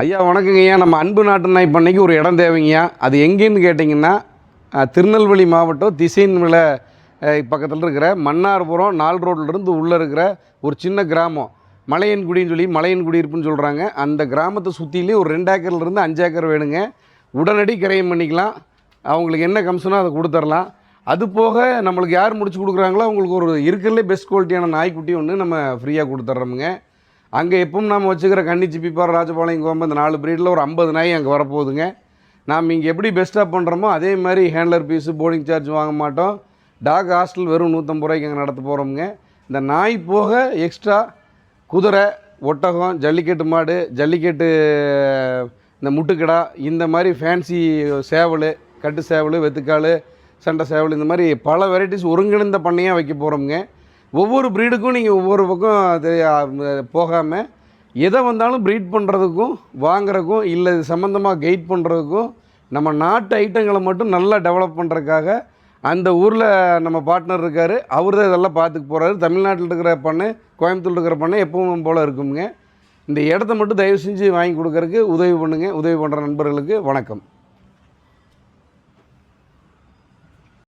ஐயா வணக்கங்கய்யா. நம்ம அன்பு நாட்டு நாய் பண்ணைக்கு ஒரு இடம் தேவைங்கய்யா. அது எங்கேன்னு கேட்டிங்கன்னா திருநெல்வேலி மாவட்டம் திசைன்விளை பக்கத்தில் இருக்கிற மன்னார்புரம் 4 ரோட்லேருந்து உள்ளே இருக்கிற ஒரு சின்ன கிராமம் மலையன்குடின்னு சொல்லி மலையன்குடியிருப்புன்னு சொல்கிறாங்க. அந்த கிராமத்தை சுற்றிலையும் ஒரு 2 ஏக்கர்லேருந்து 5 ஏக்கர் வேணுங்க. உடனடி கிரயம் பண்ணிக்கலாம். அவங்களுக்கு என்ன கமிஷனோ அதை கொடுத்துர்லாம். அது போக நம்மளுக்கு யார் முடிச்சு கொடுக்குறாங்களோ அவங்களுக்கு ஒரு இருக்கிறதுலே பெஸ்ட் குவாலிட்டியான நாய்க்குட்டி ஒன்று நம்ம ஃப்ரீயாக கொடுத்துட்றோமுங்க. அங்கே எப்பவும் நம்ம வச்சுக்கிற கன்னிச்சி பிப்பார் ராஜபாளையம் கோம்பு இந்த 4 ப்ரீடில் ஒரு 50 நாய் அங்கே வரப்போகுதுங்க. நாம் இங்கே எப்படி பெஸ்ட்டாக பண்ணுறோமோ அதே மாதிரி ஹேண்ட்லர் ஃபீஸு போர்டிங் சார்ஜ் வாங்க மாட்டோம். டாக் ஹாஸ்டல் வெறும் 150 ரூபாய்க்கு அங்கே நடத்த போகிறோமுங்க. இந்த நாய் போக எக்ஸ்ட்ரா குதிரை, ஒட்டகம், ஜல்லிக்கட்டு மாடு, ஜல்லிக்கட்டு இந்த முட்டுக்கடா, இந்த மாதிரி ஃபேன்சி சேவல், கட்டு சேவல், வெத்துக்கால், சண்டை சேவல், இந்த மாதிரி பல வெரைட்டிஸ் ஒருங்கிணைந்த பண்ணையாக வைக்க போகிறோமுங்க. ஒவ்வொரு ப்ரீடுக்கும் நீங்கள் ஒவ்வொரு பக்கம் போகாமல் எதை வந்தாலும் ப்ரீட் பண்ணுறதுக்கும் வாங்குறதுக்கும் இல்லை இது சம்மந்தமாக கைட் பண்ணுறதுக்கும் நம்ம நாட்டு ஐட்டங்களை மட்டும் நல்லா டெவலப் பண்ணுறதுக்காக அந்த ஊரில் நம்ம பார்ட்னர் இருக்கார். அவர் தான் இதெல்லாம் பார்த்துக்க போகிறாரு. தமிழ்நாட்டில் இருக்கிற பண்ணை, கோயம்புத்தூர் இருக்கிற பண்ணை எப்பவும் போல் இருக்குங்க. இந்த இடத்த மட்டும் தயவு செஞ்சு வாங்கி கொடுக்கறதுக்கு உதவி பண்ணுங்கள். உதவி பண்ணுற நண்பர்களுக்கு வணக்கம்.